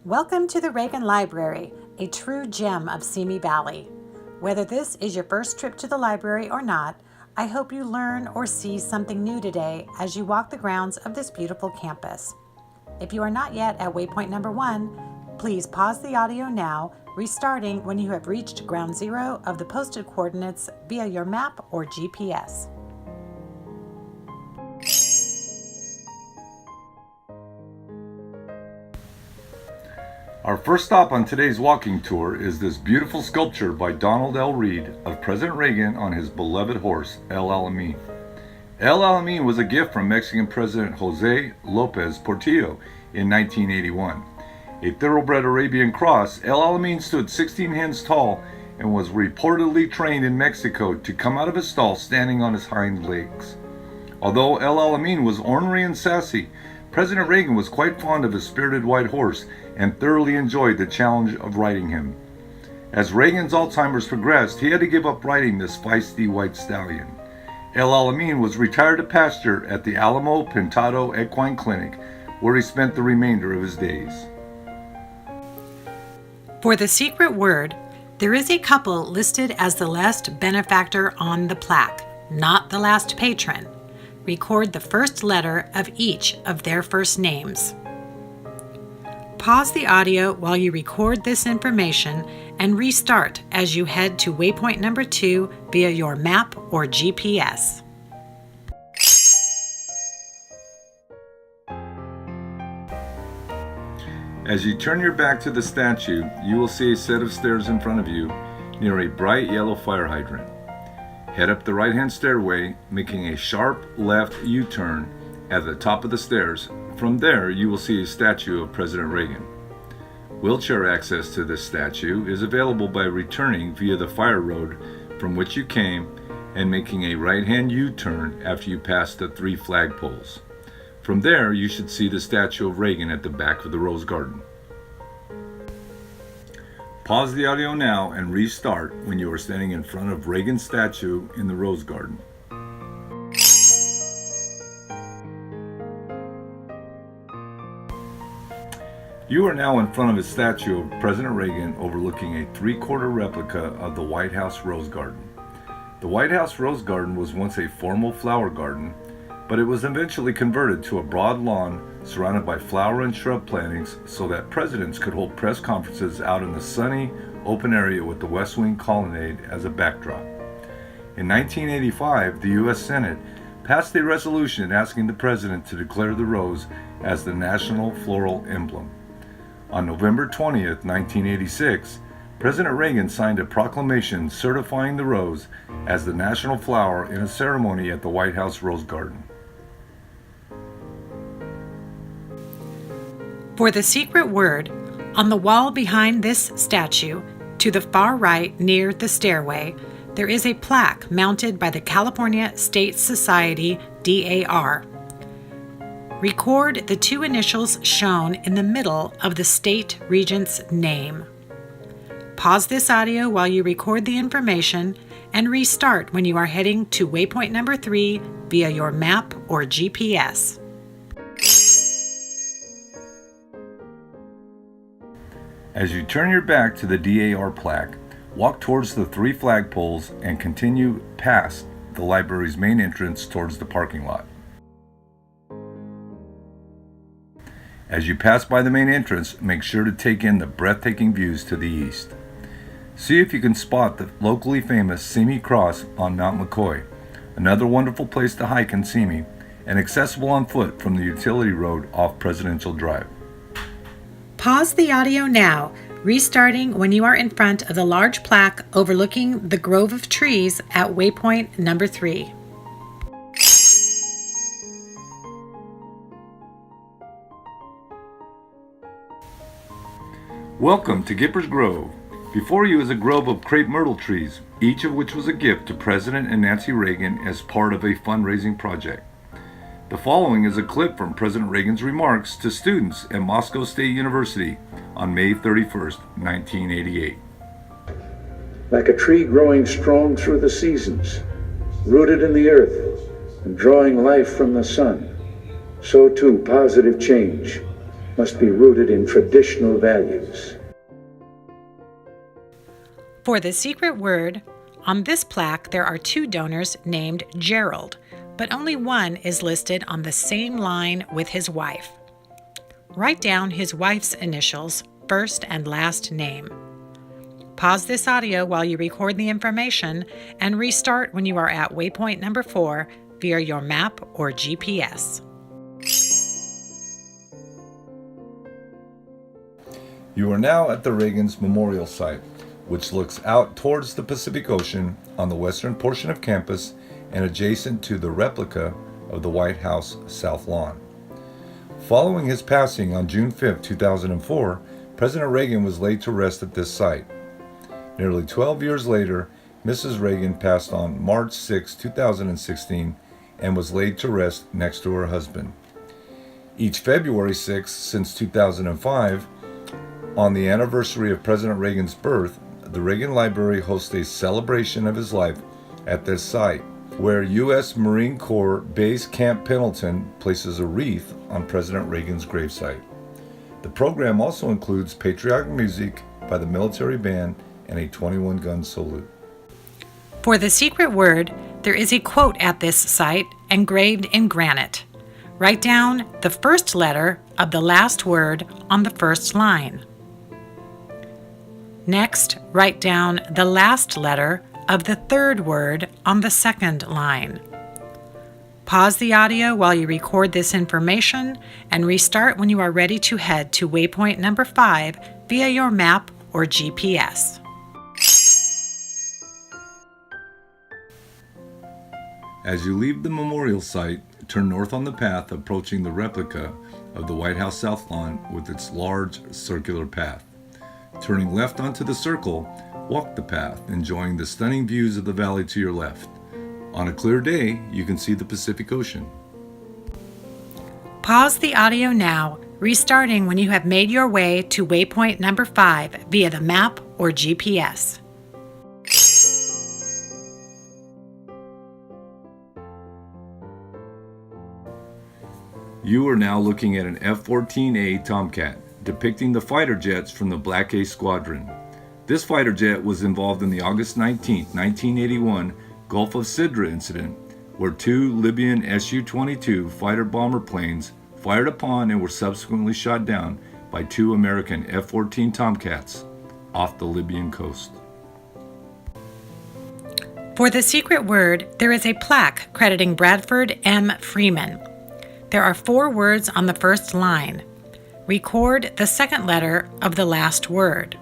Welcome to the Reagan Library, a true gem of Simi Valley. Whether this is your first trip to the library or not, I hope you learn or see something new today as you walk the grounds of this beautiful campus. If you are not yet at waypoint number 1, please pause the audio now, restarting when you have reached ground zero of the posted coordinates via your map or GPS. Our first stop on today's walking tour is this beautiful sculpture by Donald L. Reed of President Reagan on his beloved horse, El Alamein. El Alamein was a gift from Mexican President José López Portillo in 1981. A thoroughbred Arabian cross, El Alamein stood 16 hands tall and was reportedly trained in Mexico to come out of his stall standing on his hind legs. Although El Alamein was ornery and sassy, President Reagan was quite fond of his spirited white horse and thoroughly enjoyed the challenge of riding him. As Reagan's Alzheimer's progressed, he had to give up riding this feisty white stallion. El Alamein was retired to pasture at the Alamo Pintado Equine Clinic, where he spent the remainder of his days. For the secret word, there is a couple listed as the last benefactor on the plaque, not the last patron. Record the first letter of each of their first names. Pause the audio while you record this information and restart as you head to waypoint number 2 via your map or GPS. As you turn your back to the statue, you will see a set of stairs in front of you near a bright yellow fire hydrant. Head up the right-hand stairway, making a sharp left U-turn at the top of the stairs. From there, you will see a statue of President Reagan. Wheelchair access to this statue is available by returning via the fire road from which you came and making a right-hand U-turn after you pass the 3 flagpoles. From there, you should see the statue of Reagan at the back of the Rose Garden. Pause the audio now and restart when you are standing in front of Reagan's statue in the Rose Garden. You are now in front of a statue of President Reagan overlooking a 3-quarter replica of the White House Rose Garden. The White House Rose Garden was once a formal flower garden, but it was eventually converted to a broad lawn surrounded by flower and shrub plantings so that presidents could hold press conferences out in the sunny, open area with the West Wing colonnade as a backdrop. In 1985, the U.S. Senate passed a resolution asking the president to declare the rose as the national floral emblem. On November 20th, 1986, President Reagan signed a proclamation certifying the rose as the national flower in a ceremony at the White House Rose Garden. For the secret word, on the wall behind this statue, to the far right near the stairway, there is a plaque mounted by the California State Society DAR. Record the 2 initials shown in the middle of the state regent's name. Pause this audio while you record the information and restart when you are heading to waypoint number 3 via your map or GPS. As you turn your back to the DAR plaque, walk towards the 3 flagpoles and continue past the library's main entrance towards the parking lot. As you pass by the main entrance, make sure to take in the breathtaking views to the east. See if you can spot the locally famous Simi Cross on Mount McCoy, another wonderful place to hike in Simi, and accessible on foot from the utility road off Presidential Drive. Pause the audio now, restarting when you are in front of the large plaque overlooking the grove of trees at waypoint number 3. Welcome to Gipper's Grove. Before you is a grove of crepe myrtle trees, each of which was a gift to President and Nancy Reagan as part of a fundraising project. The following is a clip from President Reagan's remarks to students at Moscow State University on May 31st, 1988. Like a tree growing strong through the seasons, rooted in the earth and drawing life from the sun, so too positive change must be rooted in traditional values. For the secret word, on this plaque there are 2 donors named Gerald, but only one is listed on the same line with his wife. Write down his wife's initials, first and last name. Pause this audio while you record the information and restart when you are at waypoint number 4 via your map or GPS. You are now at the Reagan's Memorial Site, which looks out towards the Pacific Ocean on the western portion of campus and adjacent to the replica of the White House South Lawn. Following his passing on June 5, 2004, President Reagan was laid to rest at this site. Nearly 12 years later, Mrs. Reagan passed on March 6, 2016, and was laid to rest next to her husband. Each February 6 since 2005, on the anniversary of President Reagan's birth, the Reagan Library hosts a celebration of his life at this site, where U.S. Marine Corps Base Camp Pendleton places a wreath on President Reagan's gravesite. The program also includes patriotic music by the military band and a 21-gun salute. For the secret word, there is a quote at this site engraved in granite. Write down the first letter of the last word on the first line. Next, write down the last letter of the third word on the second line. Pause the audio while you record this information and restart when you are ready to head to waypoint number 5 via your map or GPS. As you leave the memorial site, turn north on the path approaching the replica of the White House South Lawn with its large circular path. Turning left onto the circle, walk the path, enjoying the stunning views of the valley to your left. On a clear day, you can see the Pacific Ocean. Pause the audio now, restarting when you have made your way to waypoint number 5 via the map or GPS. You are now looking at an F-14A Tomcat, depicting the fighter jets from the Black Ace Squadron. This fighter jet was involved in the August 19, 1981 Gulf of Sidra incident, where 2 Libyan Su-22 fighter bomber planes fired upon and were subsequently shot down by 2 American F-14 Tomcats off the Libyan coast. For the secret word, there is a plaque crediting Bradford M. Freeman. There are 4 words on the first line. Record the second letter of the last word.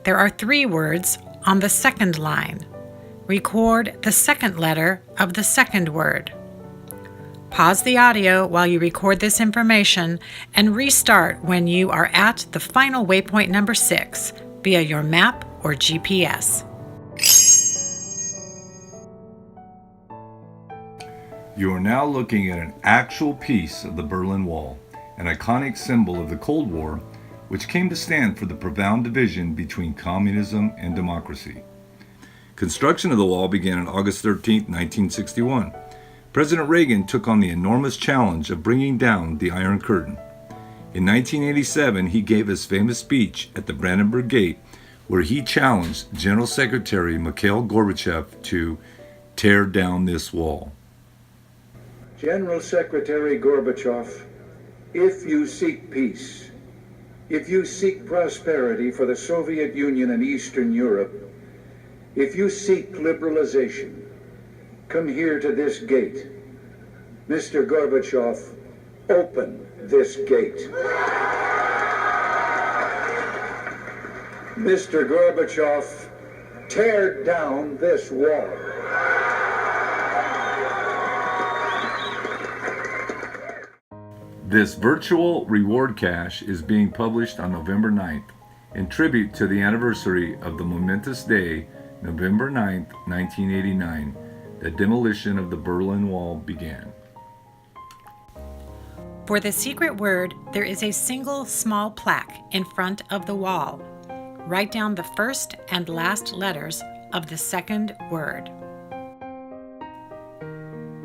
There are 3 words on the second line. Record the second letter of the second word. Pause the audio while you record this information and restart when you are at the final waypoint number 6 via your map or GPS. You are now looking at an actual piece of the Berlin Wall, an iconic symbol of the Cold War, which came to stand for the profound division between communism and democracy. Construction of the wall began on August 13, 1961. President Reagan took on the enormous challenge of bringing down the Iron Curtain. In 1987, he gave his famous speech at the Brandenburg Gate, where he challenged General Secretary Mikhail Gorbachev to tear down this wall. General Secretary Gorbachev, if you seek peace, if you seek prosperity for the Soviet Union and Eastern Europe, if you seek liberalization, come here to this gate. Mr. Gorbachev, open this gate. Mr. Gorbachev, tear down this wall. This virtual reward cache is being published on November 9th in tribute to the anniversary of the momentous day, November 9th, 1989, the demolition of the Berlin Wall began. For the secret word, there is a single small plaque in front of the wall. Write down the first and last letters of the second word.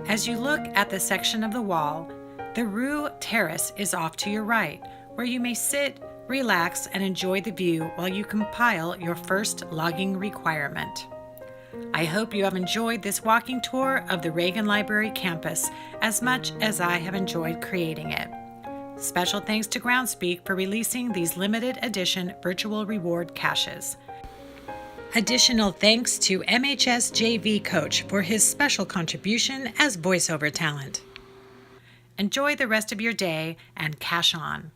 As you look at the section of the wall, The Rue Terrace is off to your right, where you may sit, relax, and enjoy the view while you compile your first logging requirement. I hope you have enjoyed this walking tour of the Reagan Library campus as much as I have enjoyed creating it. Special thanks to Groundspeak for releasing these limited edition virtual reward caches. Additional thanks to MHS JV coach for his special contribution as voiceover talent. Enjoy the rest of your day and cache on.